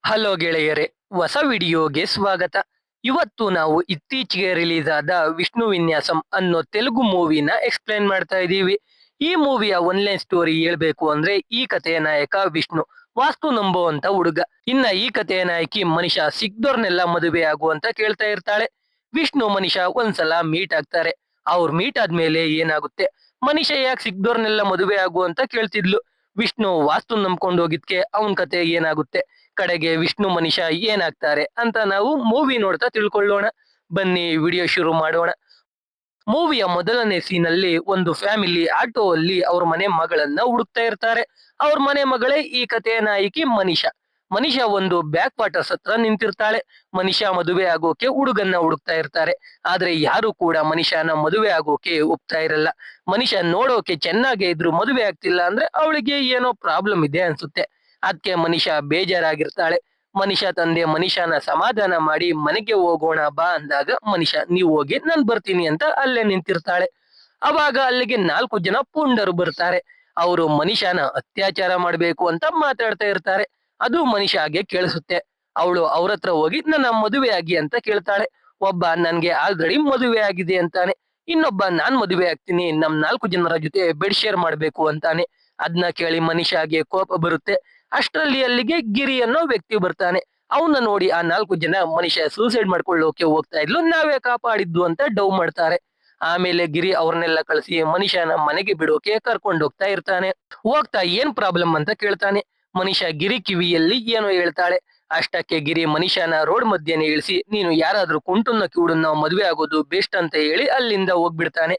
Hello ಗೆಳೆಯರೇ, ಹೊಸ ವಿಡಿಯೋಗೆ ಸ್ವಾಗತ. ಇವತ್ತು ನಾವು ಇತ್ತೀಚೆಗೆ ರಿಲೀಸ್ ಆದ ವಿಷ್ಣು ವಿನ್ಯಾಸಂ ಅನ್ನೋ ತೆಲುಗು ಮೂವಿನ ಎಕ್ಸ್ಪ್ಲೇನ್ ಮಾಡ್ತಾ ಇದೀವಿ. ಈ ಮೂವಿಯ ಒನ್ಲೈನ್ ಸ್ಟೋರಿ ಹೇಳ್ಬೇಕು ಅಂದ್ರೆ ಈ ಕಥೆಯ ನಾಯಕ ವಿಷ್ಣು ವಾಸ್ತು ನಂಬುವಂತ ಹುಡುಗ. ಇನ್ನ ಈ ಕಥೆಯ ನಾಯಕಿ ಮನಿಷಾ ಸಿಕ್ದೋರ್ನೆಲ್ಲ ಮದುವೆ ಆಗುವಂತ ಕೇಳ್ತಾ ಇರ್ತಾಳೆ. ವಿಷ್ಣು ಮನಿಷಾ ಒಂದ್ಸಲ ಮೀಟ್ ಆಗ್ತಾರೆ. ಅವ್ರು ಮೀಟ್ ಆದ್ಮೇಲೆ ಏನಾಗುತ್ತೆ, ಮನಿಷಾ ಯಾಕೆ ಸಿಕ್ದೋರ್ನೆಲ್ಲ ಮದುವೆ ಆಗು ಅಂತ ಕೇಳ್ತಿದ್ಲು. ವಿಷ್ಣು ವಾಸ್ತು ನಂಬ್ಕೊಂಡು ಹೋಗಿದ್ಕೆ ಅವನ್ ಕತೆ ಏನಾಗುತ್ತೆ, ಕಡೆಗೆ ವಿಷ್ಣು ಮನಿಷಾ ಏನಾಗ್ತಾರೆ ಅಂತ ನಾವು ಮೂವಿ ನೋಡ್ತಾ ತಿಳ್ಕೊಳ್ಳೋಣ. ಬನ್ನಿ ವಿಡಿಯೋ ಶುರು ಮಾಡೋಣ. ಮೂವಿಯ ಮೊದಲನೇ ಸೀನ್ ಅಲ್ಲಿ ಒಂದು ಫ್ಯಾಮಿಲಿ ಆಟೋ ಅಲ್ಲಿ ಅವ್ರ ಮನೆ ಮಗಳನ್ನ ಹುಡುಕ್ತಾ ಇರ್ತಾರೆ. ಅವ್ರ ಮನೆ ಮಗಳೇ ಈ ಕಥೆಯ ನಾಯಕಿ ಮನಿಷಾ. ಮನಿಷಾ ಒಂದು ಬ್ಯಾಕ್ ವಾಟರ್ಸ್ ಹತ್ರ ನಿಂತಿರ್ತಾಳೆ. ಮನಿಷಾ ಮದುವೆ ಆಗೋಕೆ ಹುಡುಗನ್ನ ಹುಡುಕ್ತಾ ಇರ್ತಾರೆ. ಆದ್ರೆ ಯಾರು ಕೂಡ ಮನಿಷಾನ ಮದುವೆ ಆಗೋಕೆ ಒಪ್ತಾ ಇರಲ್ಲ. ಮನಿಷಾ ನೋಡೋಕೆ ಚೆನ್ನಾಗೇ ಇದ್ರು ಮದುವೆ ಆಗ್ತಿಲ್ಲ ಅಂದ್ರೆ ಅವಳಿಗೆ ಏನೋ ಪ್ರಾಬ್ಲಮ್ ಇದೆ ಅನ್ಸುತ್ತೆ. ಅದಕ್ಕೆ ಮನಿಷಾ ಬೇಜಾರಾಗಿರ್ತಾಳೆ. ಮನಿಷಾ ತಂದೆ ಮನಿಷಾನ ಸಮಾಧಾನ ಮಾಡಿ ಮನೆಗೆ ಹೋಗೋಣ ಬಾ ಅಂದಾಗ ಮನಿಷಾ ನೀವ್ ಹೋಗಿ ನಾನ್ ಬರ್ತೀನಿ ಅಂತ ಅಲ್ಲೇ ನಿಂತಿರ್ತಾಳೆ. ಅವಾಗ ಅಲ್ಲಿಗೆ 4 ಜನ ಪುಂಡರು ಬರ್ತಾರೆ. ಅವರು ಮನಿಷಾನ ಅತ್ಯಾಚಾರ ಮಾಡ್ಬೇಕು ಅಂತ ಮಾತಾಡ್ತಾ ಇರ್ತಾರೆ. ಅದು ಮನಿಷಾಗೆ ಕೇಳಿಸುತ್ತೆ. ಅವಳು ಅವ್ರ ಹತ್ರ ಹೋಗಿ ನನ್ನ ಮದುವೆ ಆಗಿ ಅಂತ ಕೇಳ್ತಾಳೆ. ಒಬ್ಬ ನನ್ಗೆ ಆಲ್ರೆಡಿ ಮದುವೆ ಆಗಿದೆ ಅಂತಾನೆ. ಇನ್ನೊಬ್ಬ ನಾನ್ ಮದುವೆ ಆಗ್ತೀನಿ, ನಮ್ 4 ಜನರ ಜೊತೆ ಬೆಡ್ ಶೇರ್ ಮಾಡ್ಬೇಕು ಅಂತಾನೆ. ಅದ್ನ ಕೇಳಿ ಮನಿಷಾಗೆ ಕೋಪ ಬರುತ್ತೆ. ಅಷ್ಟರಲ್ಲಿ ಅಲ್ಲಿಗೆ ಗಿರಿ ಅನ್ನೋ ವ್ಯಕ್ತಿ ಬರ್ತಾನೆ. ಅವನ್ನ ನೋಡಿ ಆ 4 ಜನ ಮನುಷ್ಯ ಸೂಸೈಡ್ ಮಾಡ್ಕೊಳ್ಳೋಕೆ ಹೋಗ್ತಾ ಇದ್ಲು, ನಾವೇ ಕಾಪಾಡಿದ್ದು ಅಂತ ಡವ್ ಮಾಡ್ತಾರೆ. ಆಮೇಲೆ ಗಿರಿ ಅವ್ರನ್ನೆಲ್ಲ ಕಳಿಸಿ ಮನುಷ್ಯನ ಮನೆಗೆ ಬಿಡೋಕೆ ಕರ್ಕೊಂಡು ಹೋಗ್ತಾ ಇರ್ತಾನೆ. ಹೋಗ್ತಾ ಏನ್ ಪ್ರಾಬ್ಲಮ್ ಅಂತ ಕೇಳ್ತಾನೆ. ಮನುಷ್ಯ ಗಿರಿ ಕಿವಿಯಲ್ಲಿ ಏನೋ ಹೇಳ್ತಾಳೆ. ಅಷ್ಟಕ್ಕೆ ಗಿರಿ ಮನುಷ್ಯನ ರೋಡ್ ಮಧ್ಯೆನೆ ಇಳಿಸಿ ನೀನು ಯಾರಾದ್ರೂ ಕುಂಟುನ್ನ ಕಿವುಡನ್ನ ಮದುವೆ ಆಗೋದು ಬೆಸ್ಟ್ ಅಂತ ಹೇಳಿ ಅಲ್ಲಿಂದ ಹೋಗ್ಬಿಡ್ತಾನೆ.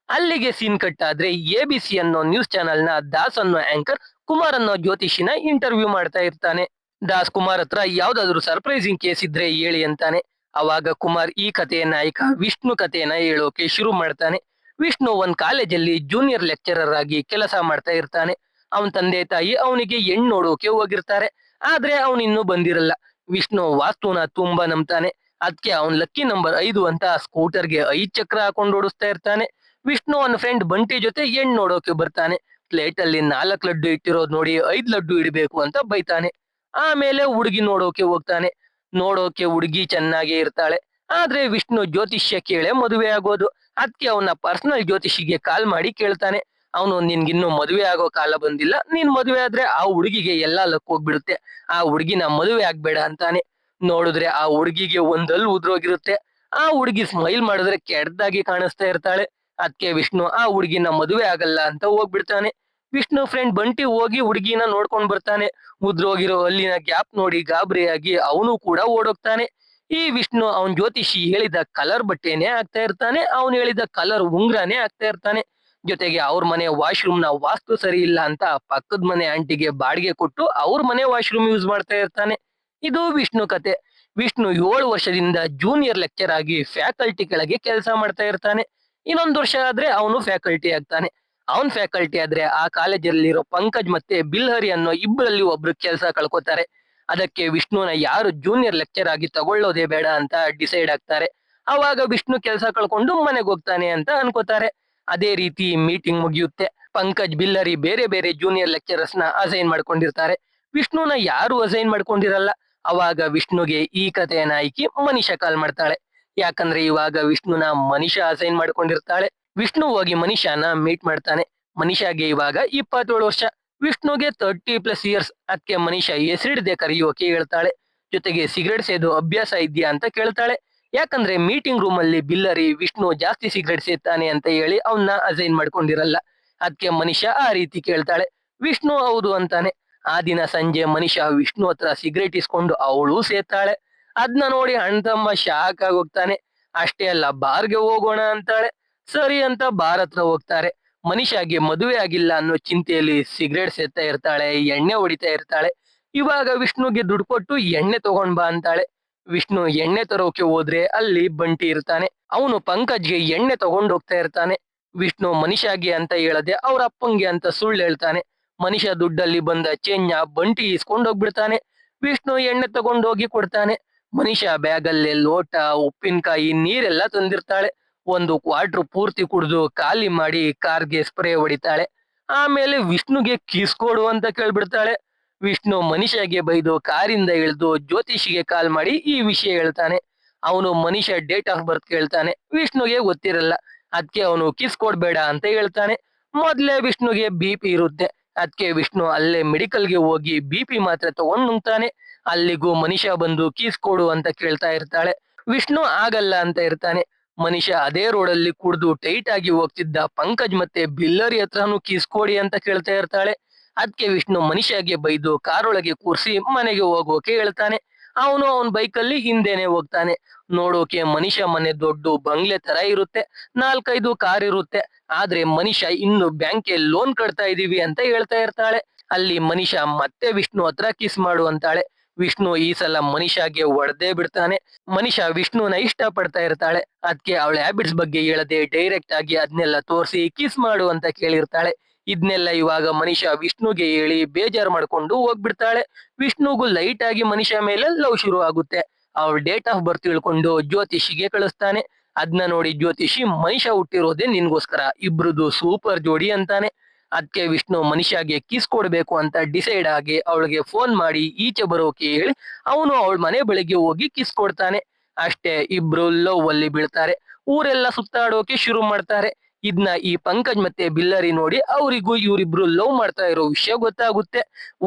ಅಲ್ಲಿಗೆ ಸೀನ್ ಕಟ್ ಆದ್ರೆ ಎಬಿಸಿ ಅನ್ನೋ ನ್ಯೂಸ್ ಚಾನೆಲ್ ನ ದಾಸ್ ಅನ್ನೋ ಆಂಕರ್ ಕುಮಾರ್ ಅನ್ನೋ ಜ್ಯೋತಿಷಿನ ಇಂಟರ್ವ್ಯೂ ಮಾಡ್ತಾ ಇರ್ತಾನೆ. ದಾಸ್ ಕುಮಾರ್ ಹತ್ರ ಯಾವ್ದಾದ್ರು ಸರ್ಪ್ರೈಸಿಂಗ್ ಕೇಸ್ ಇದ್ರೆ ಹೇಳಿ ಅಂತಾನೆ. ಅವಾಗ ಕುಮಾರ್ ಈ ಕಥೆಯ ನಾಯಕ ವಿಷ್ಣು ಕಥೆಯನ್ನ ಹೇಳೋಕೆ ಶುರು ಮಾಡ್ತಾನೆ. ವಿಷ್ಣು ಒಂದ್ ಕಾಲೇಜಲ್ಲಿ ಜೂನಿಯರ್ ಲೆಕ್ಚರರ್ ಆಗಿ ಕೆಲಸ ಮಾಡ್ತಾ ಇರ್ತಾನೆ. ಅವನ್ ತಂದೆ ತಾಯಿ ಅವನಿಗೆ ಹೆಣ್ಣು ನೋಡೋಕೆ ಹೋಗಿರ್ತಾರೆ. ಆದ್ರೆ ಅವನ್ ಇನ್ನೂ ಬಂದಿರಲ್ಲ. ವಿಷ್ಣು ವಾಸ್ತುನ ತುಂಬಾ ನಂಬ್ತಾನೆ. ಅದಕ್ಕೆ ಅವನ್ ಲಕ್ಕಿ ನಂಬರ್ 5 ಅಂತ ಸ್ಕೂಟರ್ಗೆ 5 ಚಕ್ರ ಹಾಕೊಂಡು ಓಡಿಸ್ತಾ ಇರ್ತಾನೆ. ವಿಷ್ಣು ಅವನ ಫ್ರೆಂಡ್ ಬಂಟಿ ಜೊತೆ ಹೆಣ್ಣು ನೋಡೋಕೆ ಬರ್ತಾನೆ. ಪ್ಲೇಟ್ ಅಲ್ಲಿ 4 ಲಡ್ಡು ಇಟ್ಟಿರೋದ್ ನೋಡಿ 5 ಲಡ್ಡು ಇಡಬೇಕು ಅಂತ ಬೈತಾನೆ. ಆಮೇಲೆ ಹುಡುಗಿ ನೋಡೋಕೆ ಹೋಗ್ತಾನೆ. ನೋಡೋಕೆ ಹುಡುಗಿ ಚೆನ್ನಾಗೇ ಇರ್ತಾಳೆ. ಆದ್ರೆ ವಿಷ್ಣು ಜ್ಯೋತಿಷ್ಯ ಕೇಳೆ ಮದುವೆ ಆಗೋದು. ಅದಕ್ಕೆ ಅವನ ಪರ್ಸನಲ್ ಜ್ಯೋತಿಷಿಗೆ ಕಾಲ್ ಮಾಡಿ ಕೇಳ್ತಾನೆ. ಅವನು ನಿನ್ಗಿನ್ನು ಮದುವೆ ಆಗೋ ಕಾಲ ಬಂದಿಲ್ಲ, ನೀನ್ ಮದುವೆ ಆದ್ರೆ ಆ ಹುಡುಗಿಗೆ ಎಲ್ಲಾ ಲಕ್ ಹೋಗ್ಬಿಡುತ್ತೆ, ಆ ಹುಡುಗಿನ ಮದುವೆ ಆಗ್ಬೇಡ ಅಂತಾನೆ. ನೋಡಿದ್ರೆ ಆ ಹುಡುಗಿಗೆ ಒಂದಲ್ಲು ಉದ್ರೋಗಿರುತ್ತೆ. ಆ ಹುಡುಗಿ ಸ್ಮೈಲ್ ಮಾಡಿದ್ರೆ ಕೆಟ್ಟದಾಗಿ ಕಾಣಿಸ್ತಾ ಇರ್ತಾಳೆ. ಅದಕ್ಕೆ ವಿಷ್ಣು ಆ ಹುಡುಗಿನ ಮದುವೆ ಆಗಲ್ಲ ಅಂತ ಹೋಗ್ಬಿಡ್ತಾನೆ. ವಿಷ್ಣು ಫ್ರೆಂಡ್ ಬಂಟಿ ಹೋಗಿ ಹುಡುಗಿನ ನೋಡ್ಕೊಂಡ್ ಬರ್ತಾನೆ. ಉದ್ರೋಗಿರೋ ಅಲ್ಲಿನ ಗ್ಯಾಪ್ ನೋಡಿ ಗಾಬರಿಯಾಗಿ ಅವನು ಕೂಡ ಓಡೋಗ್ತಾನೆ. ಈ ವಿಷ್ಣು ಅವನ್ ಜ್ಯೋತಿಷಿ ಹೇಳಿದ ಕಲರ್ ಬಟ್ಟೆನೆ ಹಾಕ್ತಾ ಇರ್ತಾನೆ. ಅವನು ಹೇಳಿದ ಕಲರ್ ಉಂಗ್ರಾನೇ ಹಾಕ್ತಾ ಇರ್ತಾನೆ. ಜೊತೆಗೆ ಅವ್ರ ಮನೆ ವಾಶ್ರೂಮ್ ನ ವಾಸ್ತು ಸರಿ ಇಲ್ಲ ಅಂತ ಪಕ್ಕದ ಮನೆ ಆಂಟಿಗೆ ಬಾಡಿಗೆ ಕೊಟ್ಟು ಅವ್ರ ಮನೆ ವಾಶ್ರೂಮ್ ಯೂಸ್ ಮಾಡ್ತಾ ಇರ್ತಾನೆ. ಇದು ವಿಷ್ಣು ಕತೆ. ವಿಷ್ಣು 7 ವರ್ಷದಿಂದ ಜೂನಿಯರ್ ಲೆಕ್ಚರ್ ಆಗಿ ಫ್ಯಾಕಲ್ಟಿ ಕೆಳಗೆ ಕೆಲಸ ಮಾಡ್ತಾ ಇರ್ತಾನೆ. ಇನ್ನೊಂದು ವರ್ಷ ಆದ್ರೆ ಅವನು ಫ್ಯಾಕಲ್ಟಿ ಆಗ್ತಾನೆ. ಅವನ್ ಫ್ಯಾಕಲ್ಟಿ ಆದ್ರೆ ಆ ಕಾಲೇಜಲ್ಲಿರೋ ಪಂಕಜ್ ಮತ್ತೆ ಬಿಲ್ಹರಿ ಅನ್ನೋ ಇಬ್ಬರಲ್ಲಿ ಒಬ್ರು ಕೆಲಸ ಕಳ್ಕೊತಾರೆ. ಅದಕ್ಕೆ ವಿಷ್ಣುನ ಯಾರು ಜೂನಿಯರ್ ಲೆಕ್ಚರ್ ಆಗಿ ತಗೊಳ್ಳೋದೇ ಬೇಡ ಅಂತ ಡಿಸೈಡ್ ಆಗ್ತಾರೆ. ಅವಾಗ ವಿಷ್ಣು ಕೆಲಸ ಕಳ್ಕೊಂಡು ಮನೆಗೆ ಹೋಗ್ತಾನೆ ಅಂತ ಅನ್ಕೋತಾರೆ. ಅದೇ ರೀತಿ ಮೀಟಿಂಗ್ ಮುಗಿಯುತ್ತೆ. ಪಂಕಜ್ ಬಿಲ್ಲರಿ ಬೇರೆ ಬೇರೆ ಜೂನಿಯರ್ ಲೆಕ್ಚರರ್ಸ್ ನ ಅಸೈನ್ ಮಾಡ್ಕೊಂಡಿರ್ತಾರೆ. ವಿಷ್ಣುನ ಯಾರು ಅಸೈನ್ ಮಾಡ್ಕೊಂಡಿರಲ್ಲ. ಅವಾಗ ವಿಷ್ಣುಗೆ ಈ ಕಥೆಯ ನಾಯಕಿ ಮನಿಷಾ ಕಾಲ್ ಮಾಡ್ತಾಳೆ. ಯಾಕಂದ್ರೆ ಇವಾಗ ವಿಷ್ಣುನ ಮನಿಷಾ ಅಸೈನ್ ಮಾಡ್ಕೊಂಡಿರ್ತಾಳೆ. ವಿಷ್ಣು ಹೋಗಿ ಮನಿಷಾನ ಮೀಟ್ ಮಾಡ್ತಾನೆ. ಮನಿಷಾಗೆ ಇವಾಗ 27 ವರ್ಷ. ವಿಷ್ಣುಗೆ 30+ ಇಯರ್ಸ್. ಅದಕ್ಕೆ ಮನಿಷಾ ಹೆಸರಿಡದೆ ಕರೆಯೋಕೆ ಹೇಳ್ತಾಳೆ. ಜೊತೆಗೆ ಸಿಗರೇಟ್ ಸೇದೋ ಅಭ್ಯಾಸ ಇದೆಯಾ ಅಂತ ಕೇಳ್ತಾಳೆ. ಯಾಕಂದ್ರೆ ಮೀಟಿಂಗ್ ರೂಮ್ ಅಲ್ಲಿ ಬಿಲ್ಲರಿ ವಿಷ್ಣು ಜಾಸ್ತಿ ಸಿಗರೇಟ್ ಸೇತಾನೆ ಅಂತ ಹೇಳಿ ಅವನ್ನ ಅಸೈನ್ ಮಾಡ್ಕೊಂಡಿರಲ್ಲ. ಅದಕ್ಕೆ ಮನಿಷಾ ಆ ರೀತಿ ಕೇಳ್ತಾಳೆ. ವಿಷ್ಣು ಹೌದು ಅಂತಾನೆ. ಆ ದಿನ ಸಂಜೆ ಮನಿಷಾ ವಿಷ್ಣು ಹತ್ರ ಸಿಗರೇಟ್ ಇಸ್ಕೊಂಡು ಅವಳು ಸೇತಾಳೆ. ಅದ್ನ ನೋಡಿ ಅಣ್ಣ ತಮ್ಮ ಶಾಕ್ ಆಗೋಗ್ತಾನೆ. ಅಷ್ಟೇ ಅಲ್ಲ ಬಾರ್ಗೆ ಹೋಗೋಣ ಅಂತಾಳೆ. ಸರಿ ಅಂತ ಬಾರ್ ಹತ್ರ ಹೋಗ್ತಾರೆ. ಮನಿಷಾಗೆ ಮದುವೆ ಆಗಿಲ್ಲ ಅನ್ನೋ ಚಿಂತೆಯಲ್ಲಿ ಸಿಗರೇಟ್ ಸೇತಾ ಇರ್ತಾಳೆ, ಎಣ್ಣೆ ಹೊಡಿತಾ ಇರ್ತಾಳೆ. ಇವಾಗ ವಿಷ್ಣುಗೆ ದುಡ್ಡು ಕೊಟ್ಟು ಎಣ್ಣೆ ತಗೊಂಡ್ ಬಾ ಅಂತಾಳೆ. ವಿಷ್ಣು ಎಣ್ಣೆ ತರೋಕೆ ಹೋದ್ರೆ ಅಲ್ಲಿ ಬಂಟಿ ಇರ್ತಾನೆ. ಅವನು ಪಂಕಜ್ಗೆ ಎಣ್ಣೆ ತಗೊಂಡ್ ಹೋಗ್ತಾ ಇರ್ತಾನೆ. ವಿಷ್ಣು ಮನಿಷಾಗೆ ಅಂತ ಹೇಳದೆ ಅವ್ರ ಅಪ್ಪಂಗೆ ಅಂತ ಸುಳ್ಳು ಹೇಳ್ತಾನೆ. ಮನಿಷಾ ದುಡ್ಡಲ್ಲಿ ಬಂದ ಚೇಂಜ್ನ ಬಂಟಿ ಇಸ್ಕೊಂಡ್ ಹೋಗ್ಬಿಡ್ತಾನೆ. ವಿಷ್ಣು ಎಣ್ಣೆ ತಗೊಂಡ್ ಹೋಗಿ ಕೊಡ್ತಾನೆ. ಮನಿಷಾ ಬ್ಯಾಗಲ್ಲೇ ಲೋಟ, ಉಪ್ಪಿನಕಾಯಿ, ನೀರೆಲ್ಲ ತಂದಿರ್ತಾಳೆ. ಒಂದು ಕ್ವಾರ್ಟರ್ ಪೂರ್ತಿ ಕುಡಿದು ಖಾಲಿ ಮಾಡಿ ಕಾರ್ಗೆ ಸ್ಪ್ರೇ ಹೊಡಿತಾಳೆ. ಆಮೇಲೆ ವಿಷ್ಣುಗೆ ಕಿಸ್ ಕೊಡು ಅಂತ ಕೇಳ್ಬಿಡ್ತಾಳೆ. ವಿಷ್ಣು ಮನಿಷಾಗೆ ಬೈದು ಕಾರಿಂದ ಇಳಿದು ಜ್ಯೋತಿಷಿಗೆ ಕಾಲ್ ಮಾಡಿ ಈ ವಿಷಯ ಹೇಳ್ತಾನೆ. ಅವನು ಮನಿಷ ಡೇಟ್ ಆಫ್ ಬರ್ತ್ ಕೇಳ್ತಾನೆ. ವಿಷ್ಣುಗೆ ಗೊತ್ತಿರಲ್ಲ. ಅದಕ್ಕೆ ಅವನು ಕಿಸ್ ಕೊಡ್ಬೇಡ ಅಂತ ಹೇಳ್ತಾನೆ. ಮೊದ್ಲೇ ವಿಷ್ಣುಗೆ ಬಿಪಿ ಇರುತ್ತೆ. ಅದಕ್ಕೆ ವಿಷ್ಣು ಅಲ್ಲೇ ಮೆಡಿಕಲ್ಗೆ ಹೋಗಿ ಬಿಪಿ ಮಾತ್ರೆ ತಗೊಂಡ್ ನುಂಗ್ತಾನೆ. ಅಲ್ಲಿಗೂ ಮನಿಷ ಬಂದು ಕಿಸ್ ಕೊಡು ಅಂತ ಕೇಳ್ತಾ ಇರ್ತಾಳೆ. ವಿಷ್ಣು ಆಗಲ್ಲ ಅಂತ ಇರ್ತಾನೆ. ಮನಿಷ ಅದೇ ರೋಡಲ್ಲಿ ಕುಡ್ದು ಟೈಟ್ ಆಗಿ ಹೋಗ್ತಿದ್ದ ಪಂಕಜ್ ಮತ್ತೆ ಬಿಲ್ಲರಿ ಹತ್ರನು ಕಿಸ್ ಕೊಡಿ ಅಂತ ಕೇಳ್ತಾ ಇರ್ತಾಳೆ. ಅದಕ್ಕೆ ವಿಷ್ಣು ಮನಿಷಾಗೆ ಬೈದು ಕಾರೊಳಗೆ ಕೂರ್ಸಿ ಮನೆಗೆ ಹೋಗೋಕೆ ಹೇಳ್ತಾನೆ. ಅವನು ಅವನ್ ಬೈಕಲ್ಲಿ ಹಿಂದೆನೆ ಹೋಗ್ತಾನೆ. ನೋಡೋಕೆ ಮನಿಷ ಮನೆ ದೊಡ್ಡ ಬಂಗ್ಲೆ ತರ ಇರುತ್ತೆ. 4-5 ಕಾರ್ ಇರುತ್ತೆ. ಆದ್ರೆ ಮನಿಷ ಇನ್ನು ಬ್ಯಾಂಕ್ಗೆ ಲೋನ್ ಕಟ್ತಾ ಇದೀವಿ ಅಂತ ಹೇಳ್ತಾ ಇರ್ತಾಳೆ. ಅಲ್ಲಿ ಮನಿಷ ಮತ್ತೆ ವಿಷ್ಣು ಹತ್ರ ಕಿಸ್ ಮಾಡು ಅಂತಾಳೆ. ವಿಷ್ಣು ಈ ಸಲ ಮನಿಷಾಗೆ ಹೊಡೆದೇ ಬಿಡ್ತಾನೆ. ಮನಿಷಾ ವಿಷ್ಣುನ ಇಷ್ಟ ಪಡ್ತಾ ಇರ್ತಾಳೆ. ಅದಕ್ಕೆ ಅವಳ ಹ್ಯಾಬಿಟ್ಸ್ ಬಗ್ಗೆ ಹೇಳದೆ ಡೈರೆಕ್ಟ್ ಆಗಿ ಅದನ್ನೆಲ್ಲ ತೋರಿಸಿ ಕಿಸ್ ಮಾಡು ಅಂತ ಕೇಳಿರ್ತಾಳೆ. ಇದನ್ನೆಲ್ಲ ಇವಾಗ ಮನಿಷಾ ವಿಷ್ಣುಗೆ ಹೇಳಿ ಬೇಜಾರ್ ಮಾಡ್ಕೊಂಡು ಹೋಗ್ಬಿಡ್ತಾಳೆ. ವಿಷ್ಣುಗೂ ಲೈಟ್ ಆಗಿ ಮನಿಷಾ ಮೇಲೆ ಲವ್ ಶುರು ಆಗುತ್ತೆ. ಅವಳ ಡೇಟ್ ಆಫ್ ಬರ್ತ್ ತಿಳ್ಕೊಂಡು ಜ್ಯೋತಿಷಿಗೆ ಕಳಿಸ್ತಾನೆ. ಅದನ್ನ ನೋಡಿ ಜ್ಯೋತಿಷಿ ಮನಿಷಾ ಹುಟ್ಟಿರೋದೇ ನಿನ್ಗೋಸ್ಕರ, ಇಬ್ರದು ಸೂಪರ್ ಜೋಡಿ ಅಂತಾನೆ. ಅದಕ್ಕೆ ವಿಷ್ಣು ಮನಿಷಾಗೆ ಕಿಸ್ ಕೊಡ್ಬೇಕು ಅಂತ ಡಿಸೈಡ್ ಆಗಿ ಅವಳಿಗೆ ಫೋನ್ ಮಾಡಿ ಈಚೆ ಬರೋಕೆ ಹೇಳಿ ಅವನು ಅವಳ ಮನೆ ಬಳಿಗೆ ಹೋಗಿ ಕಿಸ್ ಕೊಡ್ತಾನೆ. ಅಷ್ಟೇ, ಇಬ್ರು ಲವ್ ಅಲ್ಲಿ ಬೀಳ್ತಾರೆ. ಊರೆಲ್ಲ ಸುತ್ತಾಡೋಕೆ ಶುರು ಮಾಡ್ತಾರೆ. ಇದನ್ನ ಈ ಪಂಕಜ್ ಮತ್ತೆ ಬಿಲ್ಲರಿ ನೋಡಿ ಅವರಿಗೂ ಇವರಿಬ್ರು ಲವ್ ಮಾಡ್ತಾ ಇರೋ ವಿಷಯ ಗೊತ್ತಾಗುತ್ತೆ.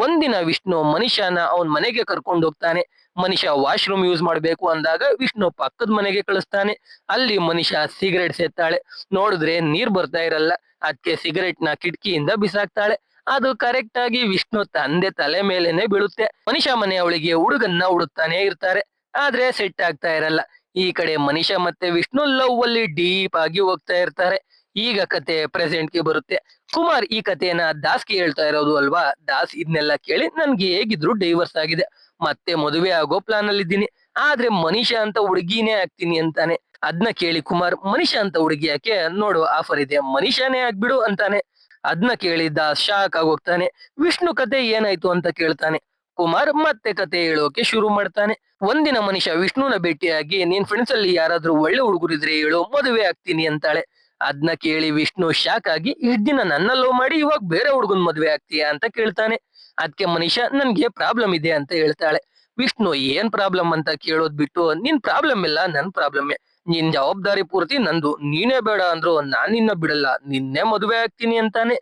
ಒಂದಿನ ವಿಷ್ಣು ಮನಿಷಾನ ಅವನ್ ಮನೆಗೆ ಕರ್ಕೊಂಡು ಹೋಗ್ತಾನೆ. ಮನಿಷಾ ವಾಶ್ರೂಮ್ ಯೂಸ್ ಮಾಡ್ಬೇಕು ಅಂದಾಗ ವಿಷ್ಣು ಪಕ್ಕದ ಮನೆಗೆ ಕಳಿಸ್ತಾನೆ. ಅಲ್ಲಿ ಮನಿಷಾ ಸಿಗರೇಟ್ ಸೇತಾಳೆ. ನೋಡಿದ್ರೆ ನೀರ್ ಬರ್ತಾ ಇರಲ್ಲ. ಅದಕ್ಕೆ ಸಿಗರೇಟ್ ನ ಕಿಟಕಿಯಿಂದ ಬಿಸಾಕ್ತಾಳೆ. ಅದು ಕರೆಕ್ಟ್ ಆಗಿ ವಿಷ್ಣು ತಂದೆ ತಲೆ ಮೇಲೆನೆ ಬೀಳುತ್ತೆ. ಮನಿಷಾ ಮನೆ ಅವಳಿಗೆ ಹುಡುಗನ್ನ ಹುಡುಕ್ತಾನೆ ಇರ್ತಾರೆ. ಆದ್ರೆ ಸೆಟ್ ಆಗ್ತಾ ಇರಲ್ಲ. ಈ ಕಡೆ ಮನಿಷಾ ಮತ್ತೆ ವಿಷ್ಣು ಲವ್ ಅಲ್ಲಿ ಡೀಪ್ ಆಗಿ ಹೋಗ್ತಾ ಇರ್ತಾರೆ. ಈಗ ಕತೆ ಪ್ರೆಸೆಂಟ್ ಗೆ ಬರುತ್ತೆ. ಕುಮಾರ್ ಈ ಕಥೆಯನ್ನ ದಾಸ್ಗೆ ಹೇಳ್ತಾ ಇರೋದು ಅಲ್ವಾ. ದಾಸ್ ಇದನ್ನೆಲ್ಲ ಕೇಳಿ ನನ್ಗೆ ಹೇಗಿದ್ರು ಡೈವರ್ಸ್ ಆಗಿದೆ, ಮತ್ತೆ ಮದುವೆ ಆಗೋ ಪ್ಲಾನ್ ಅಲ್ಲಿ ಇದ್ದೀನಿ. ಆದ್ರೆ ಮನಿಷಾ ಅಂತ ಹುಡುಗಿನೇ ಆಗ್ತೀನಿ ಅಂತಾನೆ. ಅದ್ನ ಕೇಳಿ ಕುಮಾರ್ ಮನಿಷಾ ಅಂತ ಹುಡುಗಿ ಯಾಕೆ, ನೋಡು ಆಫರ್ ಇದೆ, ಮನಿಷಾನೇ ಆಗ್ಬಿಡು ಅಂತಾನೆ. ಅದ್ನ ಕೇಳಿ ದಾಸ್ ಶಾಕ್ ಆಗೋಗ್ತಾನೆ. ವಿಷ್ಣು ಕತೆ ಏನಾಯ್ತು ಅಂತ ಕೇಳ್ತಾನೆ. ಕುಮಾರ್ ಮತ್ತೆ ಕತೆ ಹೇಳೋಕೆ ಶುರು ಮಾಡ್ತಾನೆ. ಒಂದಿನ ಮನಿಷಾ ವಿಷ್ಣುನ ಭೇಟಿಯಾಗಿ ನಿನ್ ಫ್ರೆಂಡ್ಸ್ ಅಲ್ಲಿ ಯಾರಾದ್ರೂ ಒಳ್ಳೆ ಹುಡುಗರಿದ್ರೆ ಹೇಳು, ಮದುವೆ ಆಗ್ತೀನಿ ಅಂತಾಳೆ. ಅದ್ನ ಕೇಳಿ ವಿಷ್ಣು ಶಾಕ್ ಆಗಿ, ಇಷ್ಟ್ ದಿನ ನನ್ನ ಲವ್ ಮಾಡಿ ಇವಾಗ ಬೇರೆ ಹುಡುಗನ್ ಮದ್ವೆ ಆಗ್ತೀಯಾ ಅಂತ ಕೇಳ್ತಾನೆ. ಅದಕ್ಕೆ ಮನಿಷಾ ನನ್ಗೆ ಪ್ರಾಬ್ಲಮ್ ಇದೆ ಅಂತ ಹೇಳ್ತಾಳೆ. ವಿಷ್ಣು ಏನ್ ಪ್ರಾಬ್ಲಮ್ ಅಂತ ಕೇಳೋದ್ ಬಿಟ್ಟು, ನಿನ್ ಪ್ರಾಬ್ಲಮ್ ಇಲ್ಲ ನನ್ ಪ್ರಾಬ್ಲಮ್ಮೆ, ನಿನ್ ಜವಾಬ್ದಾರಿ ಪೂರ್ತಿ ನಂದು, ನೀನೇ ಬೇಡ ಅಂದ್ರು ನಾನ್ ನಿನ್ನ ಬಿಡಲ್ಲ, ನಿನ್ನೆ ಮದುವೆ ಆಗ್ತೀನಿ ಅಂತಾನೆ.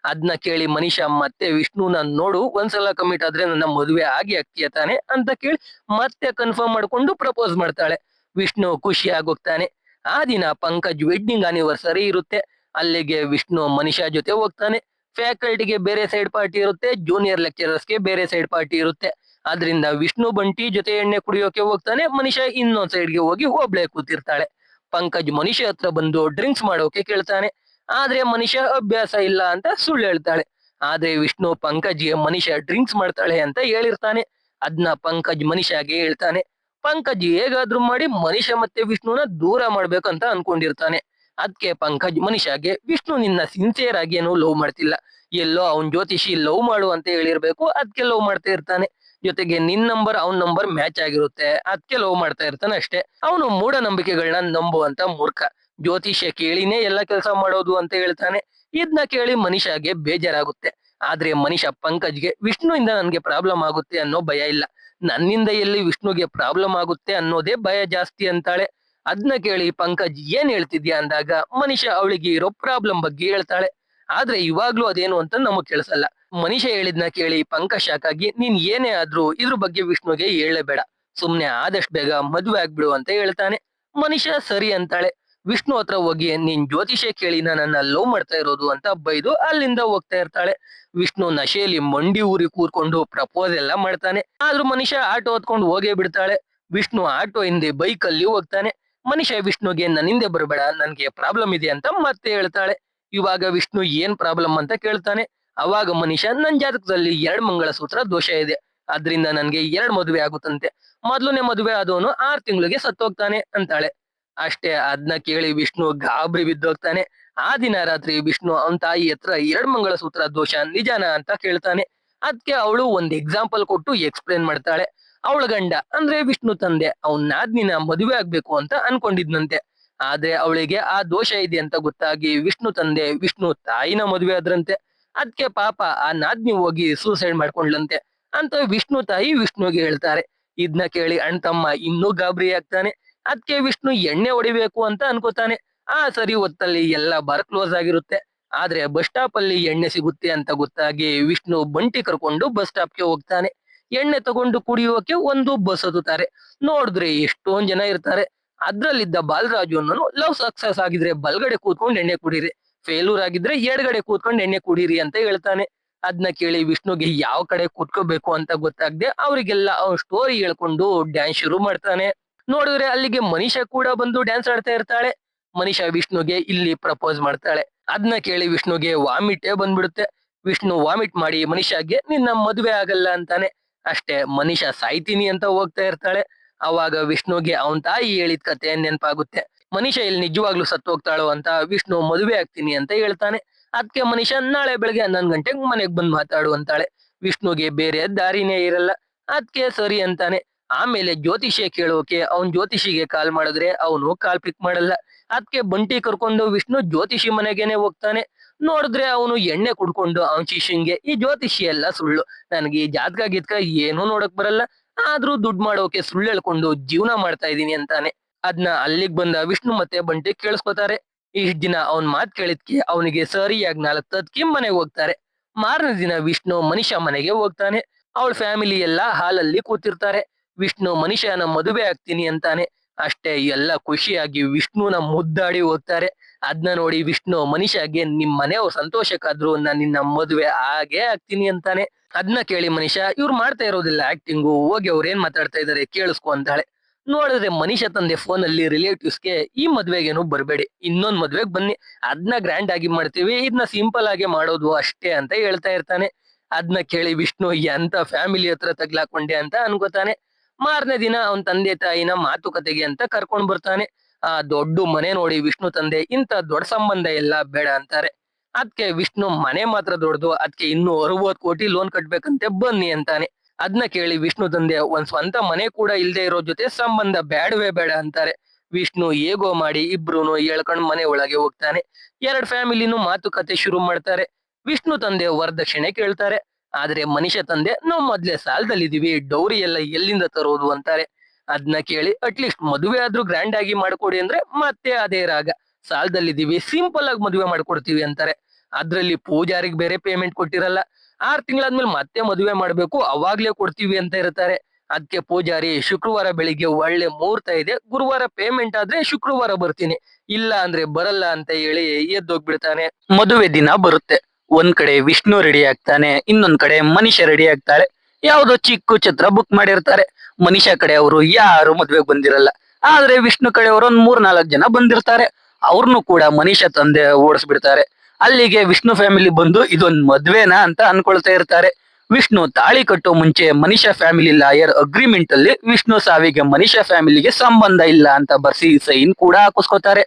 ಅದ್ನ ಕೇಳಿ ಮನಿಷಾ ಮತ್ತೆ ವಿಷ್ಣುನ ನೋಡು, ಒಂದ್ಸಲ ಕಮಿಟ್ ಆದ್ರೆ ನನ್ನ ಮದುವೆ ಆಗಿ ಆಗ್ತೀಯ ತಾನೆ ಅಂತ ಕೇಳಿ ಮತ್ತೆ ಕನ್ಫರ್ಮ್ ಮಾಡ್ಕೊಂಡು ಪ್ರಪೋಸ್ ಮಾಡ್ತಾಳೆ. ವಿಷ್ಣು ಖುಷಿ ಆಗೋಗ್ತಾನೆ. ಆ ದಿನ ಪಂಕಜ್ ವೆಡ್ಡಿಂಗ್ ಆನಿವರ್ಸರಿ ಇರುತ್ತೆ. ಅಲ್ಲಿಗೆ ವಿಷ್ಣು ಮನಿಷಾ ಜೊತೆ ಹೋಗ್ತಾನೆ. ಫ್ಯಾಕಲ್ಟಿಗೆ ಬೇರೆ ಸೈಡ್ ಪಾರ್ಟಿ ಇರುತ್ತೆ, ಜೂನಿಯರ್ ಲೆಕ್ಚರರ್ಸ್ಗೆ ಬೇರೆ ಸೈಡ್ ಪಾರ್ಟಿ ಇರುತ್ತೆ. ಆದ್ರಿಂದ ವಿಷ್ಣು ಬಂಟಿ ಜೊತೆ ಎಣ್ಣೆ ಕುಡಿಯೋಕೆ ಹೋಗ್ತಾನೆ. ಮನಿಷಾ ಇನ್ನೊಂದ್ ಸೈಡ್ಗೆ ಹೋಗಿ ಒಬ್ಳೆ ಕೂತಿರ್ತಾಳೆ. ಪಂಕಜ್ ಮನಿಷಾ ಹತ್ರ ಬಂದು ಡ್ರಿಂಕ್ಸ್ ಮಾಡೋಕೆ ಕೇಳ್ತಾನೆ. ಆದ್ರೆ ಮನಿಷಾ ಅಭ್ಯಾಸ ಇಲ್ಲ ಅಂತ ಸುಳ್ಳು ಹೇಳ್ತಾಳೆ. ಆದ್ರೆ ವಿಷ್ಣು ಪಂಕಜ್ಗೆ ಮನಿಷಾ ಡ್ರಿಂಕ್ಸ್ ಮಾಡ್ತಾಳೆ ಅಂತ ಹೇಳಿರ್ತಾನೆ. ಅದ್ನ ಪಂಕಜ್ ಮನಿಷಾಗೆ ಹೇಳ್ತಾನೆ. ಪಂಕಜ್ ಹೇಗಾದ್ರೂ ಮಾಡಿ ಮನಿಷಾ ಮತ್ತೆ ವಿಷ್ಣುನ ದೂರ ಮಾಡ್ಬೇಕಂತ ಅನ್ಕೊಂಡಿರ್ತಾನೆ. ಅದಕ್ಕೆ ಪಂಕಜ್ ಮನಿಷಾಗೆ, ವಿಷ್ಣು ನಿನ್ನ ಸಿನ್ಸಿಯರ್ ಆಗಿ ಏನು ಲವ್ ಮಾಡ್ತಿಲ್ಲ, ಎಲ್ಲೋ ಅವನ್ ಜ್ಯೋತಿಷಿ ಲವ್ ಮಾಡು ಅಂತ ಹೇಳಿರ್ಬೇಕು, ಅದಕ್ಕೆ ಲವ್ ಮಾಡ್ತಾ ಇರ್ತಾನೆ. ಜೊತೆಗೆ ನಿನ್ ನಂಬರ್ ಅವನ್ ನಂಬರ್ ಮ್ಯಾಚ್ ಆಗಿರುತ್ತೆ, ಅದಕ್ಕೆ ಲವ್ ಮಾಡ್ತಾ ಇರ್ತಾನೆ ಅಷ್ಟೇ. ಅವನು ಮೂಢನಂಬಿಕೆಗಳನ್ನ ನಂಬುವಂತ ಮೂರ್ಖ. ಜ್ಯೋತಿಷ್ಯ ಕೇಳಿನೇ ಎಲ್ಲ ಕೆಲಸ ಮಾಡೋದು ಅಂತ ಹೇಳ್ತಾನೆ. ಇದನ್ನ ಕೇಳಿ ಮನಿಷಾಗೆ ಬೇಜಾರಾಗುತ್ತೆ. ಆದ್ರೆ ಮನಿಷಾ ಪಂಕಜ್ಗೆ, ವಿಷ್ಣುವಿಂದ ನನ್ಗೆ ಪ್ರಾಬ್ಲಮ್ ಆಗುತ್ತೆ ಅನ್ನೋ ಭಯ ಇಲ್ಲ, ನನ್ನಿಂದ ಎಲ್ಲಿ ವಿಷ್ಣುಗೆ ಪ್ರಾಬ್ಲಮ್ ಆಗುತ್ತೆ ಅನ್ನೋದೇ ಭಯ ಜಾಸ್ತಿ ಅಂತಾಳೆ. ಅದ್ನ ಕೇಳಿ ಪಂಕಜ್ ಏನ್ ಹೇಳ್ತಿದ್ಯಾ ಅಂದಾಗ ಮನಿಷಾ ಅವಳಿಗೆ ಇರೋ ಪ್ರಾಬ್ಲಮ್ ಬಗ್ಗೆ ಹೇಳ್ತಾಳೆ. ಆದ್ರೆ ಇವಾಗ್ಲೂ ಅದೇನು ಅಂತ ನಮಗ್ ಕೇಳಿಸಲ್ಲ. ಮನಿಷಾ ಹೇಳಿದ್ನ ಕೇಳಿ ಪಂಕಜ್ ಶಾಕ್ ಆಗಿ, ನೀನ್ ಏನೇ ಆದ್ರೂ ಇದ್ರ ಬಗ್ಗೆ ವಿಷ್ಣುಗೆ ಹೇಳಬೇಡ, ಸುಮ್ನೆ ಆದಷ್ಟು ಬೇಗ ಮದುವೆ ಆಗ್ಬಿಡು ಅಂತ ಹೇಳ್ತಾನೆ. ಮನಿಷಾ ಸರಿ ಅಂತಾಳೆ. ವಿಷ್ಣು ಹತ್ರ ಹೋಗಿ, ನೀನ್ ಜ್ಯೋತಿಷ ಕೇಳಿ ನನ್ನ ಲವ್ ಮಾಡ್ತಾ ಇರೋದು ಅಂತ ಬೈದು ಅಲ್ಲಿಂದ ಹೋಗ್ತಾ ಇರ್ತಾಳೆ. ವಿಷ್ಣು ನಶೆಯಲ್ಲಿ ಮಂಡಿ ಊರಿ ಕೂರ್ಕೊಂಡು ಪ್ರಪೋಸ್ ಎಲ್ಲ ಮಾಡ್ತಾನೆ. ಆದ್ರೂ ಮನಿಷಾ ಆಟೋ ಹೊತ್ಕೊಂಡು ಹೋಗೇ ಬಿಡ್ತಾಳೆ. ವಿಷ್ಣು ಆಟೋ ಹಿಂದೆ ಬೈಕ್ ಅಲ್ಲಿ ಹೋಗ್ತಾನೆ. ಮನಿಷಾ ವಿಷ್ಣುಗೆ ನನ್ನ ಹಿಂದೆ ಬರಬೇಡ, ನನ್ಗೆ ಪ್ರಾಬ್ಲಮ್ ಇದೆ ಅಂತ ಮತ್ತೆ ಹೇಳ್ತಾಳೆ. ಇವಾಗ ವಿಷ್ಣು ಏನ್ ಪ್ರಾಬ್ಲಮ್ ಅಂತ ಕೇಳ್ತಾನೆ. ಅವಾಗ ಮನಿಷಾ, ನನ್ ಜಾತಕದಲ್ಲಿ 2 ಮಂಗಳಸೂತ್ರ ದೋಷ ಇದೆ, ಅದ್ರಿಂದ ನನ್ಗೆ 2 ಮದುವೆ ಆಗುತ್ತಂತೆ, ಮೊದಲನೇ ಮದುವೆ ಆದವನು 6 ತಿಂಗಳಿಗೆ ಸತ್ತೋಗ್ತಾನೆ ಅಂತಾಳೆ. ಅಷ್ಟೇ, ಅದ್ನ ಕೇಳಿ ವಿಷ್ಣು ಗಾಬರಿ ಬಿದ್ದೋಗ್ತಾನೆ. ಆ ದಿನ ರಾತ್ರಿ ವಿಷ್ಣು ಅವನ್ ತಾಯಿ ಹತ್ರ 2 ಮಂಗಳಸೂತ್ರ ದೋಷ ನಿಜಾನ ಅಂತ ಕೇಳ್ತಾನೆ. ಅದಕ್ಕೆ ಅವಳು ಒಂದ್ ಎಕ್ಸಾಂಪಲ್ ಕೊಟ್ಟು ಎಕ್ಸ್ಪ್ಲೇನ್ ಮಾಡ್ತಾಳೆ. ಅವಳ ಗಂಡ ಅಂದ್ರೆ ವಿಷ್ಣು ತಂದೆ ಅವನ್ ನಾದ್ನಿನ ಮದುವೆ ಆಗ್ಬೇಕು ಅಂತ ಅನ್ಕೊಂಡಿದ್ನಂತೆ. ಆದ್ರೆ ಅವಳಿಗೆ ಆ ದೋಷ ಇದೆ ಅಂತ ಗೊತ್ತಾಗಿ ವಿಷ್ಣು ತಂದೆ ವಿಷ್ಣು ತಾಯಿನ ಮದುವೆ ಆದ್ರಂತೆ. ಅದಕ್ಕೆ ಪಾಪ ಆ ನಾದ್ನಿ ಹೋಗಿ ಸೂಸೈಡ್ ಮಾಡ್ಕೊಂಡ್ಲಂತೆ. ಅಂತ ವಿಷ್ಣು ತಾಯಿ ವಿಷ್ಣುಗೆ ಹೇಳ್ತಾರೆ. ಇದನ್ನ ಕೇಳಿ ಅಣ್ಣ ತಮ್ಮ ಇನ್ನೂ ಗಾಬರಿ ಆಗ್ತಾನೆ. ಅದಕ್ಕೆ ವಿಷ್ಣು ಎಣ್ಣೆ ಹೊಡಿಬೇಕು ಅಂತ ಅನ್ಕೋತಾನೆ. ಆ ಸರಿ ಹೊತ್ತಲ್ಲಿ ಎಲ್ಲ ಬಾರ್ ಕ್ಲೋಸ್ ಆಗಿರುತ್ತೆ. ಆದ್ರೆ ಬಸ್ ಸ್ಟಾಪ್ ಅಲ್ಲಿ ಎಣ್ಣೆ ಸಿಗುತ್ತೆ ಅಂತ ಗೊತ್ತಾಗಿ ವಿಷ್ಣು ಬಂಟಿ ಕರ್ಕೊಂಡು ಬಸ್ ಸ್ಟಾಪ್ಗೆ ಹೋಗ್ತಾನೆ. ಎಣ್ಣೆ ತಗೊಂಡು ಕುಡಿಯೋಕೆ ಒಂದು ಬಸ್ ಹತ್ತುತ್ತಾರೆ. ನೋಡಿದ್ರೆ ಎಷ್ಟೊಂದ್ ಜನ ಇರ್ತಾರೆ. ಅದ್ರಲ್ಲಿದ್ದ ಬಾಲರಾಜು ಅನ್ನೋನು ಲವ್ ಸಕ್ಸಸ್ ಆಗಿದ್ರೆ ಬಲ್ಗಡೆ ಕೂತ್ಕೊಂಡು ಎಣ್ಣೆ ಕುಡೀರಿ, ಫೇಲ್ಯೂರ್ ಆಗಿದ್ರೆ ಎಡಗಡೆ ಕೂತ್ಕೊಂಡು ಎಣ್ಣೆ ಕುಡೀರಿ ಅಂತ ಹೇಳ್ತಾನೆ. ಅದ್ನ ಕೇಳಿ ವಿಷ್ಣುಗೆ ಯಾವ ಕಡೆ ಕೂತ್ಕೋಬೇಕು ಅಂತ ಗೊತ್ತಾಗ್ದೆ ಅವರಿಗೆಲ್ಲ ಅವ್ನ ಸ್ಟೋರಿ ಹೇಳ್ಕೊಂಡು ಡ್ಯಾನ್ಸ್ ಶುರು ಮಾಡ್ತಾನೆ. ನೋಡಿದ್ರೆ ಅಲ್ಲಿಗೆ ಮನೀಷಾ ಕೂಡ ಬಂದು ಡ್ಯಾನ್ಸ್ ಆಡ್ತಾ ಇರ್ತಾಳೆ. ಮನೀಷಾ ವಿಷ್ಣುಗೆ ಇಲ್ಲಿ ಪ್ರಪೋಸ್ ಮಾಡ್ತಾಳೆ. ಅದ್ನ ಕೇಳಿ ವಿಷ್ಣುಗೆ ವಾಮಿಟೇ ಬಂದ್ಬಿಡುತ್ತೆ. ವಿಷ್ಣು ವಾಮಿಟ್ ಮಾಡಿ ಮನೀಷಾಗೆ ನಿನ್ನ ಮದುವೆ ಆಗಲ್ಲ ಅಂತಾನೆ. ಅಷ್ಟೇ ಮನೀಷಾ ಸಾಯ್ತೀನಿ ಅಂತ ಹೋಗ್ತಾ ಇರ್ತಾಳೆ. ಅವಾಗ ವಿಷ್ಣುಗೆ ಅವನ್ ತಾಯಿ ಹೇಳಿದ ಕತೆ ನೆನಪಾಗುತ್ತೆ. ಮನೀಷಾ ಇಲ್ಲಿ ನಿಜವಾಗ್ಲೂ ಸತ್ತು ಹೋಗ್ತಾಳೋ ಅಂತ ವಿಷ್ಣು ಮದುವೆ ಆಗ್ತೀನಿ ಅಂತ ಹೇಳ್ತಾನೆ. ಅದಕ್ಕೆ ಮನೀಷಾ ನಾಳೆ ಬೆಳಗ್ಗೆ 11 ಗಂಟೆಗೆ ಮನೆಗ್ ಬಂದ್ ಮಾತಾಡು ಅಂತಾಳೆ. ವಿಷ್ಣುಗೆ ಬೇರೆ ದಾರಿನೇ ಇರಲ್ಲ. ಅದಕ್ಕೆ ಸರಿ ಅಂತಾನೆ. ಆಮೇಲೆ ಜ್ಯೋತಿಷಿಯ ಕೇಳೋಕೆ ಅವ್ನ್ ಜ್ಯೋತಿಷಿಗೆ ಕಾಲ್ ಮಾಡಿದ್ರೆ ಅವನು ಕಾಲ್ ಪಿಕ್ ಮಾಡಲ್ಲ. ಅದಕ್ಕೆ ಬಂಟಿ ಕರ್ಕೊಂಡು ವಿಷ್ಣು ಜ್ಯೋತಿಷಿ ಮನೆಗೇನೆ ಹೋಗ್ತಾನೆ. ನೋಡಿದ್ರೆ ಅವನು ಎಣ್ಣೆ ಕುಡ್ಕೊಂಡು ಅವನ್ ಶಿಷ್ಯಂಗೆ ಈ ಜ್ಯೋತಿಷಿ ಎಲ್ಲ ಸುಳ್ಳು, ನನ್ಗೆ ಈ ಜಾತಕ ಗೀತ್ಕ ಏನೂ ನೋಡಕ್ ಬರಲ್ಲ, ಆದ್ರೂ ದುಡ್ಡು ಮಾಡೋಕೆ ಸುಳ್ಳು ಹೇಳ್ಕೊಂಡು ಜೀವನ ಮಾಡ್ತಾ ಇದೀನಿ ಅಂತಾನೆ. ಅದ್ನ ಅಲ್ಲಿಗ್ ಬಂದ ವಿಷ್ಣು ಮತ್ತೆ ಬಂಟಿ ಕೇಳಿಸ್ಕೊತಾರೆ. ಇಷ್ಟ್ ದಿನ ಅವನ್ ಮಾತ್ ಕೇಳಿದ್ಕೆ ಅವನಿಗೆ ಸರಿಯಾಗಿ 4 ತತ್ಕಿ ಮನೆಗೆ ಹೋಗ್ತಾರೆ. ಮಾರನೇ ದಿನ ವಿಷ್ಣು ಮನೀಷಾ ಮನೆಗೆ ಹೋಗ್ತಾನೆ. ಅವಳ ಫ್ಯಾಮಿಲಿ ಎಲ್ಲ ಹಾಲಲ್ಲಿ ಕೂತಿರ್ತಾರೆ. ವಿಷ್ಣು ಮನೀಷಾನ ಮದುವೆ ಆಗ್ತೀನಿ ಅಂತಾನೆ. ಅಷ್ಟೇ ಎಲ್ಲ ಖುಷಿಯಾಗಿ ವಿಷ್ಣುನ ಮುದ್ದಾಡಿ ಹೋಗ್ತಾರೆ. ಅದ್ನ ನೋಡಿ ವಿಷ್ಣು ಮನೀಷಾಗೆ ನಿಮ್ ಮನೆಯವ್ರು ಸಂತೋಷಕ್ಕಾದ್ರು ನಾನ್ ನಿನ್ನ ಮದುವೆ ಆಗೇ ಆಗ್ತೀನಿ ಅಂತಾನೆ. ಅದ್ನ ಕೇಳಿ ಮನೀಷಾ ಇವ್ರು ಮಾಡ್ತಾ ಇರೋದಿಲ್ಲ ಆಕ್ಟಿಂಗು, ಹೋಗಿ ಅವ್ರು ಏನ್ ಮಾತಾಡ್ತಾ ಇದಾರೆ ಕೇಳಿಸ್ಕೊ ಅಂತಾಳೆ. ನೋಡಿದ್ರೆ ಮನೀಷಾ ತಂದೆ ಫೋನ್ ಅಲ್ಲಿ ರಿಲೇಟಿವ್ಸ್ಗೆ ಈ ಮದ್ವೆಗೇನು ಬರ್ಬೇಡಿ, ಇನ್ನೊಂದ್ ಮದ್ವೆಗ್ ಬನ್ನಿ, ಅದ್ನ ಗ್ರ್ಯಾಂಡ್ ಆಗಿ ಮಾಡ್ತೀವಿ, ಇದನ್ನ ಸಿಂಪಲ್ ಆಗಿ ಮಾಡೋದು ಅಷ್ಟೇ ಅಂತ ಹೇಳ್ತಾ ಇರ್ತಾನೆ. ಅದ್ನ ಕೇಳಿ ವಿಷ್ಣು ಎಂತ ಫ್ಯಾಮಿಲಿ ಹತ್ರ ತಗ್ಲಾಕೊಂಡೆ ಅಂತ ಅನ್ಕೋತಾನೆ. ಮಾರನೇ ದಿನ ಅವನ್ ತಂದೆ ತಾಯಿನ ಮಾತುಕತೆಗೆ ಅಂತ ಕರ್ಕೊಂಡ್ ಬರ್ತಾನೆ. ಆ ದೊಡ್ಡ ಮನೆ ನೋಡಿ ವಿಷ್ಣು ತಂದೆ ಇಂತ ದೊಡ್ಡ ಸಂಬಂಧ ಎಲ್ಲ ಬೇಡ ಅಂತಾರೆ. ಅದಕ್ಕೆ ವಿಷ್ಣು ಮನೆ ಮಾತ್ರ ದೊಡ್ಡದು, ಅದಕ್ಕೆ ಇನ್ನು 60 ಕೋಟಿ ಲೋನ್ ಕಟ್ಬೇಕಂತೆ ಬನ್ನಿ ಅಂತಾನೆ. ಅದ್ನ ಕೇಳಿ ವಿಷ್ಣು ತಂದೆ ಒಂದ್ ಸ್ವಂತ ಮನೆ ಕೂಡ ಇಲ್ದೇ ಇರೋ ಜೊತೆ ಸಂಬಂಧ ಬೇಡವೇ ಬೇಡ ಅಂತಾರೆ. ವಿಷ್ಣು ಹೇಗೋ ಮಾಡಿ ಇಬ್ರುನು ಎಳ್ಕೊಂಡ್ ಮನೆ ಒಳಗೆ ಹೋಗ್ತಾನೆ. 2 ಫ್ಯಾಮಿಲಿನೂ ಮಾತುಕತೆ ಶುರು ಮಾಡ್ತಾರೆ. ವಿಷ್ಣು ತಂದೆ ವರದಕ್ಷಿಣೆ ಕೇಳ್ತಾರೆ. ಆದ್ರೆ ಮನೀಷಾ ತಂದೆ ನಾವು ಮೊದ್ಲೇ ಸಾಲದಲ್ಲಿದೀವಿ, ಡೌರಿ ಎಲ್ಲ ಎಲ್ಲಿಂದ ತರೋದು ಅಂತಾರೆ. ಅದ್ನ ಕೇಳಿ ಅಟ್ಲೀಸ್ಟ್ ಮದುವೆ ಆದ್ರೂ ಗ್ರ್ಯಾಂಡ್ ಆಗಿ ಮಾಡ್ಕೊಡಿ ಅಂದ್ರೆ ಮತ್ತೆ ಅದೇ ರಾಗ, ಸಾಲದಲ್ಲಿದೀವಿ ಸಿಂಪಲ್ ಆಗಿ ಮದುವೆ ಮಾಡ್ಕೊಡ್ತೀವಿ ಅಂತಾರೆ. ಅದ್ರಲ್ಲಿ ಪೂಜಾರಿಗೆ ಬೇರೆ ಪೇಮೆಂಟ್ ಕೊಟ್ಟಿರಲ್ಲ. 6 ತಿಂಗಳಾದ್ಮೇಲೆ ಮತ್ತೆ ಮದುವೆ ಮಾಡ್ಬೇಕು, ಅವಾಗ್ಲೇ ಕೊಡ್ತೀವಿ ಅಂತ ಇರ್ತಾರೆ. ಅದಕ್ಕೆ ಪೂಜಾರಿ ಶುಕ್ರವಾರ ಬೆಳಿಗ್ಗೆ ಒಳ್ಳೆ ಮುಹೂರ್ತ ಇದೆ, ಗುರುವಾರ ಪೇಮೆಂಟ್ ಆದ್ರೆ ಶುಕ್ರವಾರ ಬರ್ತೀನಿ, ಇಲ್ಲ ಅಂದ್ರೆ ಬರಲ್ಲ ಅಂತ ಹೇಳಿ ಎದ್ದೋಗ್ಬಿಡ್ತಾನೆ. ಮದುವೆ ದಿನ ಬರುತ್ತೆ. ಒಂದ್ ಕಡೆ ವಿಷ್ಣು ರೆಡಿ ಆಗ್ತಾನೆ, ಇನ್ನೊಂದ್ ಕಡೆ ಮನೀಷಾ ರೆಡಿ ಆಗ್ತಾಳೆ. ಯಾವ್ದೋ ಚಿಕ್ಕ ಛತ್ರ ಬುಕ್ ಮಾಡಿರ್ತಾರೆ. ಮನೀಷಾ ಕಡೆ ಅವರು ಯಾರು ಮದ್ವೆಗ್ ಬಂದಿರಲ್ಲ. ಆದ್ರೆ ವಿಷ್ಣು ಕಡೆಯವರು ಒಂದ್ 3-4 ಜನ ಬಂದಿರ್ತಾರೆ. ಅವ್ರನ್ನು ಕೂಡ ಮನೀಷಾ ತಂದೆ ಓಡಿಸ್ಬಿಡ್ತಾರೆ. ಅಲ್ಲಿಗೆ ವಿಷ್ಣು ಫ್ಯಾಮಿಲಿ ಬಂದು ಇದೊಂದ್ ಮದ್ವೆನಾ ಅಂತ ಅನ್ಕೊಳ್ತಾ ಇರ್ತಾರೆ. ವಿಷ್ಣು ತಾಳಿ ಕಟ್ಟೋ ಮುಂಚೆ ಮನೀಷಾ ಫ್ಯಾಮಿಲಿ ಲಾಯರ್ ಅಗ್ರಿಮೆಂಟ್ ಅಲ್ಲಿ ವಿಷ್ಣು ಸಾವಿಗೆ ಮನೀಷಾ ಫ್ಯಾಮಿಲಿಗೆ ಸಂಬಂಧ ಇಲ್ಲ ಅಂತ ಬರ್ಸಿ ಸೈನ್ ಕೂಡ ಹಾಕಿಸ್ಕೊತಾರೆ.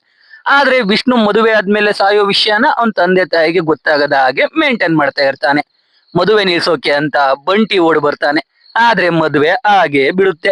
ಆದ್ರೆ ವಿಷ್ಣು ಮದುವೆ ಆದ್ಮೇಲೆ ಸಾಯೋ ವಿಷಯನ ಅವನ್ ತಂದೆ ತಾಯಿಗೆ ಗೊತ್ತಾಗದ ಹಾಗೆ ಮೇಂಟೈನ್ ಮಾಡ್ತಾ ಇರ್ತಾನೆ. ಮದುವೆ ನಿಲ್ಸೋಕೆ ಅಂತ ಬಂಟಿ ಓಡ್ ಬರ್ತಾನೆ. ಆದ್ರೆ ಮದುವೆ ಹಾಗೆ ಬಿಡುತ್ತೆ.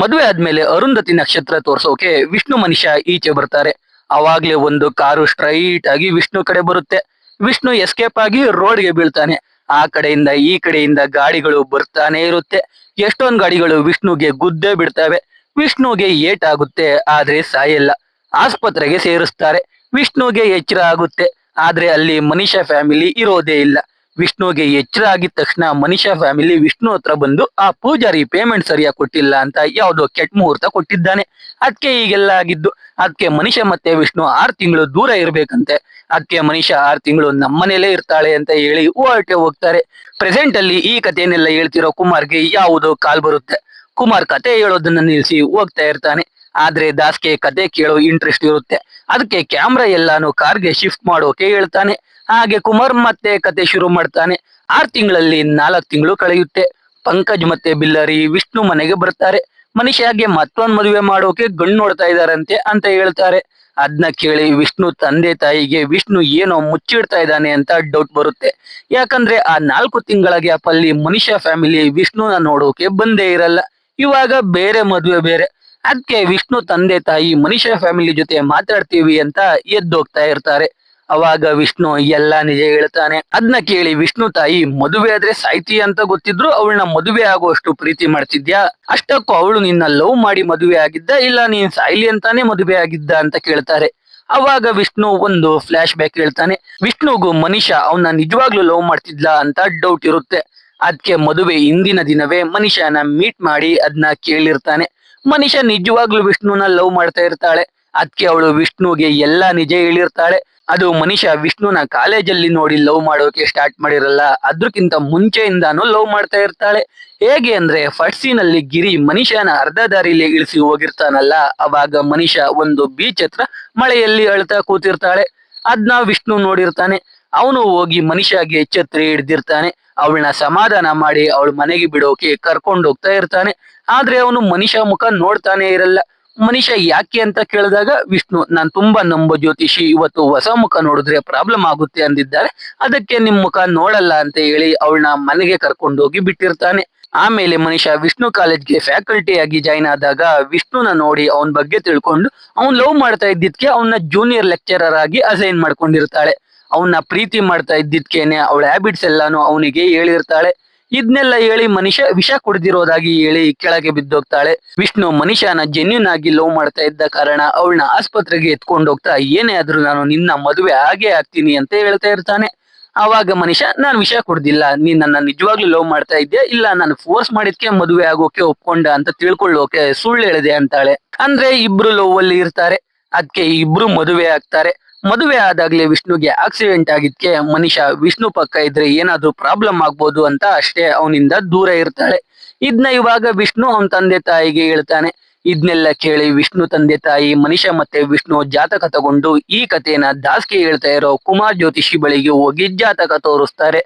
ಮದುವೆ ಆದ್ಮೇಲೆ ಅರುಂಧತಿ ನಕ್ಷತ್ರ ತೋರ್ಸೋಕೆ ವಿಷ್ಣು ಮನೀಷಾ ಈಚೆ ಬರ್ತಾರೆ. ಅವಾಗ್ಲೇ ಒಂದು ಕಾರು ಸ್ಟ್ರೈಟ್ ಆಗಿ ವಿಷ್ಣು ಕಡೆ ಬರುತ್ತೆ. ವಿಷ್ಣು ಎಸ್ಕೇಪ್ ಆಗಿ ರೋಡ್ಗೆ ಬೀಳ್ತಾನೆ. ಆ ಕಡೆಯಿಂದ ಈ ಕಡೆಯಿಂದ ಗಾಡಿಗಳು ಬರ್ತಾನೆ ಇರುತ್ತೆ. ಎಷ್ಟೊಂದ್ ಗಾಡಿಗಳು ವಿಷ್ಣುಗೆ ಗುದ್ದೇ ಬಿಡ್ತವೆ. ವಿಷ್ಣುಗೆ ಏಟಾಗುತ್ತೆ ಆದ್ರೆ ಸಾಯಲ್ಲ. ಆಸ್ಪತ್ರೆಗೆ ಸೇರಿಸ್ತಾರೆ. ವಿಷ್ಣುಗೆ ಎಚ್ಚರ ಆಗುತ್ತೆ. ಆದ್ರೆ ಅಲ್ಲಿ ಮನೀಷಾ ಫ್ಯಾಮಿಲಿ ಇರೋದೇ ಇಲ್ಲ. ವಿಷ್ಣುಗೆ ಎಚ್ಚರ ಆಗಿದ ತಕ್ಷಣ ಮನೀಷಾ ಫ್ಯಾಮಿಲಿ ವಿಷ್ಣು ಹತ್ರ ಬಂದು ಆ ಪೂಜಾರಿ ಪೇಮೆಂಟ್ ಸರಿಯಾಗಿ ಕೊಟ್ಟಿಲ್ಲ ಅಂತ ಯಾವ್ದೋ ಕೆಟ್ಟ ಮುಹೂರ್ತ ಕೊಟ್ಟಿದ್ದಾನೆ, ಅದಕ್ಕೆ ಈಗೆಲ್ಲ ಆಗಿದ್ದು. ಅದಕ್ಕೆ ಮನೀಷಾ ಮತ್ತೆ ವಿಷ್ಣು 6 ತಿಂಗಳು ದೂರ ಇರ್ಬೇಕಂತೆ. ಅದಕ್ಕೆ ಮನೀಷಾ 6 ತಿಂಗಳು ನಮ್ಮನೇಲೇ ಇರ್ತಾಳೆ ಅಂತ ಹೇಳಿ ಹೊರಟೆ ಹೋಗ್ತಾರೆ. ಪ್ರೆಸೆಂಟ್ ಅಲ್ಲಿ ಈ ಕಥೆಯನ್ನೆಲ್ಲ ಹೇಳ್ತಿರೋ ಕುಮಾರ್ಗೆ ಯಾವುದೋ ಕಾಲ್ ಬರುತ್ತೆ. ಕುಮಾರ್ ಕತೆ ಹೇಳೋದನ್ನ ನಿಲ್ಸಿ ಹೋಗ್ತಾ ಇರ್ತಾನೆ. ಆದ್ರೆ ದಾಸ್ಗೆ ಕತೆ ಕೇಳೋ ಇಂಟ್ರೆಸ್ಟ್ ಇರುತ್ತೆ. ಅದಕ್ಕೆ ಕ್ಯಾಮ್ರಾ ಎಲ್ಲಾನು ಕಾರ್ಗೆ ಶಿಫ್ಟ್ ಮಾಡೋಕೆ ಹೇಳ್ತಾನೆ. ಹಾಗೆ ಕುಮಾರ್ ಮತ್ತೆ ಕತೆ ಶುರು ಮಾಡ್ತಾನೆ. 6 ತಿಂಗಳಲ್ಲಿ 4 ತಿಂಗಳು ಕಳೆಯುತ್ತೆ. ಪಂಕಜ್ ಮತ್ತೆ ಬಿಲ್ಲರಿ ವಿಷ್ಣು ಮನೆಗೆ ಬರ್ತಾರೆ. ಮನೀಷಾಗೆ ಮತ್ತೊಂದ್ ಮದುವೆ ಮಾಡೋಕೆ ಗಂಡು ನೋಡ್ತಾ ಇದಾರಂತೆ ಅಂತ ಹೇಳ್ತಾರೆ. ಅದ್ನ ಕೇಳಿ ವಿಷ್ಣು ತಂದೆ ತಾಯಿಗೆ ವಿಷ್ಣು ಏನೋ ಮುಚ್ಚಿಡ್ತಾ ಇದ್ದಾನೆ ಅಂತ ಡೌಟ್ ಬರುತ್ತೆ. ಯಾಕಂದ್ರೆ ಆ 4 ತಿಂಗಳ ಗ್ಯಾಪ್ ಅಲ್ಲಿ ಮನೀಷಾ ಫ್ಯಾಮಿಲಿ ವಿಷ್ಣುನ ನೋಡೋಕೆ ಬಂದೇ ಇರಲ್ಲ. ಇವಾಗ ಬೇರೆ ಮದುವೆ ಬೇರೆ. ಅದಕ್ಕೆ ವಿಷ್ಣು ತಂದೆ ತಾಯಿ ಮನೀಷಾ ಫ್ಯಾಮಿಲಿ ಜೊತೆ ಮಾತಾಡ್ತೀವಿ ಅಂತ ಎದ್ದೋಗ್ತಾ ಇರ್ತಾರೆ. ಅವಾಗ ವಿಷ್ಣು ಎಲ್ಲಾ ನಿಜ ಹೇಳ್ತಾನೆ. ಅದನ್ನ ಕೇಳಿ ವಿಷ್ಣು ತಾಯಿ, ಮದುವೆ ಆದ್ರೆ ಸಾಯ್ತಿ ಅಂತ ಗೊತ್ತಿದ್ರು ಅವಳನ್ನ ಮದುವೆ ಆಗುವಷ್ಟು ಪ್ರೀತಿ ಮಾಡ್ತಿದ್ಯಾ? ಅಷ್ಟಕ್ಕೂ ಅವಳು ನಿನ್ನ ಲವ್ ಮಾಡಿ ಮದುವೆ ಆಗಿದ್ದ, ಇಲ್ಲ ನೀನ್ ಸಾಯ್ಲಿ ಅಂತಾನೆ ಮದುವೆ ಆಗಿದ್ದ ಅಂತ ಕೇಳ್ತಾರೆ. ಅವಾಗ ವಿಷ್ಣು ಒಂದು ಫ್ಲಾಶ್ ಬ್ಯಾಕ್ ಹೇಳ್ತಾನೆ. ವಿಷ್ಣುಗೂ ಮನಿಷಾ ಅವನ್ನ ನಿಜವಾಗ್ಲೂ ಲವ್ ಮಾಡ್ತಿದ್ಲ ಅಂತ ಡೌಟ್ ಇರುತ್ತೆ. ಅದಕ್ಕೆ ಮದುವೆ ಹಿಂದಿನ ದಿನವೇ ಮನಿಷಾನ ಮೀಟ್ ಮಾಡಿ ಅದನ್ನ ಕೇಳಿರ್ತಾನೆ. ಮನಿಷಾ ನಿಜವಾಗ್ಲೂ ವಿಷ್ಣುನ ಲವ್ ಮಾಡ್ತಾ ಇರ್ತಾಳೆ. ಅದಕ್ಕೆ ಅವಳು ವಿಷ್ಣುಗೆ ಎಲ್ಲಾ ನಿಜ ಹೇಳಿರ್ತಾಳೆ. ಅದು ಮನಿಷಾ ವಿಷ್ಣುನ ಕಾಲೇಜಲ್ಲಿ ನೋಡಿ ಲವ್ ಮಾಡೋಕೆ ಸ್ಟಾರ್ಟ್ ಮಾಡಿರಲ್ಲ, ಅದ್ರಕ್ಕಿಂತ ಮುಂಚೆಯಿಂದಾನು ಲವ್ ಮಾಡ್ತಾ ಇರ್ತಾಳೆ. ಹೇಗೆ ಅಂದ್ರೆ ಫಸ್ಟ್ ಸೀನ್ ಅಲ್ಲಿ ಗಿರಿ ಮನಿಷಾನ ಅರ್ಧ ದಾರಿಲಿ ಇಳಿಸಿ ಹೋಗಿರ್ತಾನಲ್ಲ, ಅವಾಗ ಮನಿಷಾ ಒಂದು ಬೀಚ್ ಹತ್ರ ಮಳೆಯಲ್ಲಿ ಅಳ್ತಾ ಕೂತಿರ್ತಾಳೆ. ಅದ್ನ ವಿಷ್ಣು ನೋಡಿರ್ತಾನೆ. ಅವನು ಹೋಗಿ ಮನಿಷಾಗೆ ಛತ್ರಿ ಹಿಡ್ದಿರ್ತಾನೆ. ಅವಳನ್ನ ಸಮಾಧಾನ ಮಾಡಿ ಅವಳ ಮನೆಗೆ ಬಿಡೋಕೆ ಕರ್ಕೊಂಡು ಹೋಗ್ತಾ ಇರ್ತಾನೆ. ಆದ್ರೆ ಅವನು ಮನಿಷಾ ಮುಖ ನೋಡ್ತಾನೆ ಇರಲ್ಲ. ಮನಿಷಾ ಯಾಕೆ ಅಂತ ಕೇಳಿದಾಗ ವಿಷ್ಣು, ನಾನ್ ತುಂಬಾ ನಂಬೋ ಜ್ಯೋತಿಷಿ, ಇವತ್ತು ಹೊಸ ಮುಖ ನೋಡಿದ್ರೆ ಪ್ರಾಬ್ಲಮ್ ಆಗುತ್ತೆ ಅಂದಿದ್ದಾರೆ, ಅದಕ್ಕೆ ನಿಮ್ ಮುಖ ನೋಡಲ್ಲ ಅಂತ ಹೇಳಿ ಅವಳನ್ನ ಮನೆಗೆ ಕರ್ಕೊಂಡು ಹೋಗಿ ಬಿಟ್ಟಿರ್ತಾನೆ. ಆಮೇಲೆ ಮನಿಷಾ ವಿಷ್ಣು ಕಾಲೇಜ್ಗೆ ಫ್ಯಾಕಲ್ಟಿ ಆಗಿ ಜಾಯ್ನ್ ಆದಾಗ ವಿಷ್ಣುನ ನೋಡಿ ಅವನ ಬಗ್ಗೆ ತಿಳ್ಕೊಂಡು ಅವ್ನ್ ಲವ್ ಮಾಡ್ತಾ ಇದ್ದಿದ್ಕೆ ಅವನ್ನ ಜೂನಿಯರ್ ಲೆಕ್ಚರರ್ ಆಗಿ ಅಸೈನ್ ಮಾಡ್ಕೊಂಡಿರ್ತಾಳೆ. ಅವನ್ನ ಪ್ರೀತಿ ಮಾಡ್ತಾ ಇದ್ದಿದ್ಕೇನೆ ಅವಳ ಹ್ಯಾಬಿಟ್ಸ್ ಎಲ್ಲಾನು ಅವನಿಗೆ ಹೇಳಿರ್ತಾಳೆ. ಇದನ್ನೆಲ್ಲ ಹೇಳಿ ಮನಿಷಾ ವಿಷ ಕುಡ್ದಿರೋದಾಗಿ ಹೇಳಿ ಕೆಳಗೆ ಬಿದ್ದೋಗ್ತಾಳೆ. ವಿಷ್ಣು ಮನಿಷಾನ ಜೆನ್ಯೂನ್ ಆಗಿ ಲವ್ ಮಾಡ್ತಾ ಇದ್ದ ಕಾರಣ ಅವಳನ್ನ ಆಸ್ಪತ್ರೆಗೆ ಎತ್ಕೊಂಡು ಹೋಗ್ತಾ, ಏನೇ ಆದ್ರೂ ನಾನು ನಿನ್ನ ಮದುವೆ ಆಗೇ ಆಗ್ತೀನಿ ಅಂತ ಹೇಳ್ತಾ ಇರ್ತಾನೆ. ಆವಾಗ ಮನಿಷಾ, ನಾನ್ ವಿಷ ಕುಡ್ದಿಲ್ಲ, ನೀನ್ ನನ್ನ ನಿಜವಾಗ್ಲೂ ಲವ್ ಮಾಡ್ತಾ ಇದ್ಯಾ, ಇಲ್ಲ ನಾನು ಫೋರ್ಸ್ ಮಾಡಿದ್ಕೆ ಮದುವೆ ಆಗೋಕೆ ಒಪ್ಕೊಂಡ ಅಂತ ತಿಳ್ಕೊಳ್ಳೋಕೆ ಸುಳ್ಳು ಹೇಳಿದೆ ಅಂತಾಳೆ. ಅಂದ್ರೆ ಇಬ್ರು ಲವ್ ಅಲ್ಲಿ ಇರ್ತಾರೆ. ಅದಕ್ಕೆ ಇಬ್ರು ಮದುವೆ ಆಗ್ತಾರೆ. ಮದುವೆ ಆದಾಗ್ಲೇ ವಿಷ್ಣುಗೆ ಆಕ್ಸಿಡೆಂಟ್ ಆಗಿದ್ಕೆ ಮನಿಷಾ ವಿಷ್ಣು ಪಕ್ಕ ಇದ್ರೆ ಏನಾದ್ರೂ ಪ್ರಾಬ್ಲಮ್ ಆಗ್ಬೋದು ಅಂತ ಅಷ್ಟೇ ಅವನಿಂದ ದೂರ ಇರ್ತಾಳೆ. ಇದನ್ನ ಇವಾಗ ವಿಷ್ಣು ಅವನ ತಂದೆ ತಾಯಿಗೆ ಹೇಳ್ತಾನೆ. ಇದನ್ನೆಲ್ಲ ಕೇಳಿ ವಿಷ್ಣು ತಂದೆ ತಾಯಿ ಮನಿಷಾ ಮತ್ತೆ ವಿಷ್ಣು ಜಾತಕ ತಗೊಂಡು ಈ ಕಥೆನ ದಾಸ್ಗೆ ಹೇಳ್ತಾ ಇರೋ ಕುಮಾರ್ ಜ್ಯೋತಿಷಿ ಬಳಿಗೆ ಹೋಗಿ ಜಾತಕ ತೋರಿಸ್ತಾರೆ.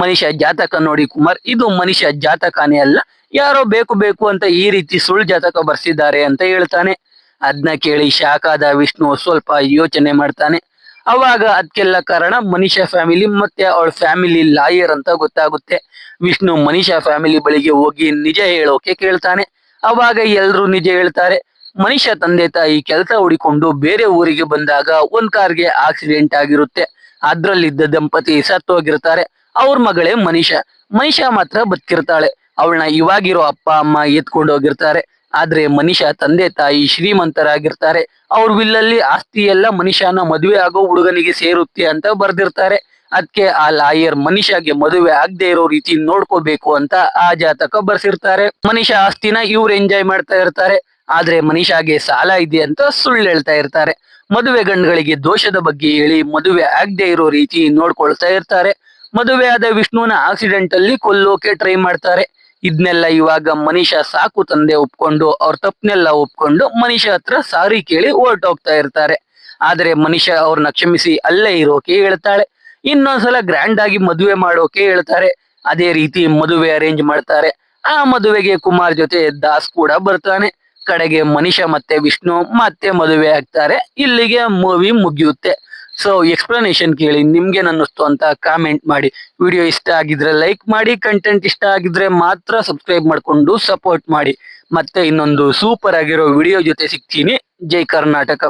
ಮನಿಷಾ ಜಾತಕ ನೋಡಿ, ಕುಮಾರ್, ಇದು ಮನಿಷಾ ಜಾತಕನೇ ಅಲ್ಲ, ಯಾರೋ ಬೇಕು ಬೇಕು ಅಂತ ಈ ರೀತಿ ಸುಳ್ಳು ಜಾತಕ ಬರ್ಸಿದ್ದಾರೆ ಅಂತ ಹೇಳ್ತಾನೆ. ಅದನ್ನ ಕೇಳಿ ಶಾಕ್ ಆದ ವಿಷ್ಣು ಸ್ವಲ್ಪ ಯೋಚನೆ ಮಾಡ್ತಾನೆ. ಅವಾಗ ಅದಕ್ಕೆಲ್ಲ ಕಾರಣ ಮನಿಷಾ ಫ್ಯಾಮಿಲಿ ಮತ್ತೆ ಅವಳ ಫ್ಯಾಮಿಲಿ ಲಾಯರ್ ಅಂತ ಗೊತ್ತಾಗುತ್ತೆ. ವಿಷ್ಣು ಮನಿಷಾ ಫ್ಯಾಮಿಲಿ ಬಳಿಗೆ ಹೋಗಿ ನಿಜ ಹೇಳೋಕೆ ಕೇಳ್ತಾನೆ. ಅವಾಗ ಎಲ್ರು ನಿಜ ಹೇಳ್ತಾರೆ. ಮನಿಷಾ ತಂದೆ ತಾಯಿ ಕೆಲಸ ಹುಡಿಕೊಂಡು ಬೇರೆ ಊರಿಗೆ ಬಂದಾಗ ಒಂದ್ ಕಾರ್ಗೆ ಆಕ್ಸಿಡೆಂಟ್ ಆಗಿರುತ್ತೆ. ಅದ್ರಲ್ಲಿದ್ದ ದಂಪತಿ ಸತ್ತೋಗಿರ್ತಾರೆ. ಅವ್ರ ಮಗಳೇ ಮನಿಷಾ. ಮನಿಷಾ ಮಾತ್ರ ಬದುಕಿರ್ತಾಳೆ. ಅವಳನ್ನ ಇವಾಗಿರೋ ಅಪ್ಪ ಅಮ್ಮ ಎತ್ಕೊಂಡು ಹೋಗಿರ್ತಾರೆ. ಆದ್ರೆ ಮನಿಷಾ ತಂದೆ ತಾಯಿ ಶ್ರೀಮಂತರಾಗಿರ್ತಾರೆ. ಅವ್ರ ವಿಲ್ಲಲ್ಲಿ ಆಸ್ತಿ ಎಲ್ಲ ಮನಿಷಾನ ಮದುವೆ ಆಗೋ ಹುಡುಗನಿಗೆ ಸೇರುತ್ತೆ ಅಂತ ಬರ್ದಿರ್ತಾರೆ. ಅದಕ್ಕೆ ಆ ಲಾಯರ್ ಮನಿಷಾಗೆ ಮದುವೆ ಆಗದೆ ಇರೋ ರೀತಿ ನೋಡ್ಕೋಬೇಕು ಅಂತ ಆ ಜಾತಕ ಬರ್ಸಿರ್ತಾರೆ. ಮನಿಷಾ ಆಸ್ತಿನ ಇವ್ರು ಎಂಜಾಯ್ ಮಾಡ್ತಾ ಇರ್ತಾರೆ. ಆದ್ರೆ ಮನಿಷಾಗೆ ಸಾಲ ಇದೆ ಅಂತ ಸುಳ್ಳು ಹೇಳ್ತಾ ಇರ್ತಾರೆ. ಮದುವೆ ಗಂಡುಗಳಿಗೆ ದೋಷದ ಬಗ್ಗೆ ಹೇಳಿ ಮದುವೆ ಆಗದೆ ಇರೋ ರೀತಿ ನೋಡ್ಕೊಳ್ತಾ ಇರ್ತಾರೆ. ಮದುವೆ ಆದ ವಿಷ್ಣುನ ಆಕ್ಸಿಡೆಂಟ್ ಅಲ್ಲಿ ಕೊಲ್ಲೋಕೆ ಟ್ರೈ ಮಾಡ್ತಾರೆ. ಇದನ್ನೆಲ್ಲ ಇವಾಗ ಮನಿಷಾ ಸಾಕು ತಂದೆ ಒಪ್ಕೊಂಡು ಅವ್ರ ತಪ್ಪನೆಲ್ಲ ಒಪ್ಕೊಂಡು ಮನಿಷಾ ಹತ್ರ ಸಾರಿ ಕೇಳಿ ಹೊರಟೋಗ್ತಾ ಇರ್ತಾರೆ. ಆದ್ರೆ ಮನಿಷಾ ಅವ್ರನ್ನ ಕ್ಷಮಿಸಿ ಅಲ್ಲೇ ಇರೋಕೆ ಹೇಳ್ತಾಳೆ. ಇನ್ನೊಂದ್ಸಲ ಗ್ರ್ಯಾಂಡ್ ಆಗಿ ಮದುವೆ ಮಾಡೋಕೆ ಹೇಳ್ತಾರೆ. ಅದೇ ರೀತಿ ಮದುವೆ ಅರೇಂಜ್ ಮಾಡ್ತಾರೆ. ಆ ಮದುವೆಗೆ ಕುಮಾರ್ ಜೊತೆ ದಾಸ್ ಕೂಡ ಬರ್ತಾನೆ. ಕಡೆಗೆ ಮನಿಷಾ ಮತ್ತೆ ವಿಷ್ಣು ಮತ್ತೆ ಮದುವೆ ಆಗ್ತಾರೆ. ಇಲ್ಲಿಗೆ ಮೂವಿ ಮುಗಿಯುತ್ತೆ. ಸೊ ಎಕ್ಸ್ಪ್ಲನೇಷನ್ ಕೇಳಿ ನಿಮ್ಗೆ ಅನ್ನಿಸ್ತು ಅಂತ ಕಾಮೆಂಟ್ ಮಾಡಿ. ವಿಡಿಯೋ ಇಷ್ಟ ಆಗಿದ್ರೆ ಲೈಕ್ ಮಾಡಿ, ಕಂಟೆಂಟ್ ಇಷ್ಟ ಆಗಿದ್ರೆ ಮಾತ್ರ ಸಬ್ಸ್ಕ್ರೈಬ್ ಮಾಡ್ಕೊಂಡು ಸಪೋರ್ಟ್ ಮಾಡಿ. ಮತ್ತೆ ಇನ್ನೊಂದು ಸೂಪರ್ ಆಗಿರೋ ವಿಡಿಯೋ ಜೊತೆ ಸಿಗ್ತೀನಿ. ಜೈ ಕರ್ನಾಟಕ.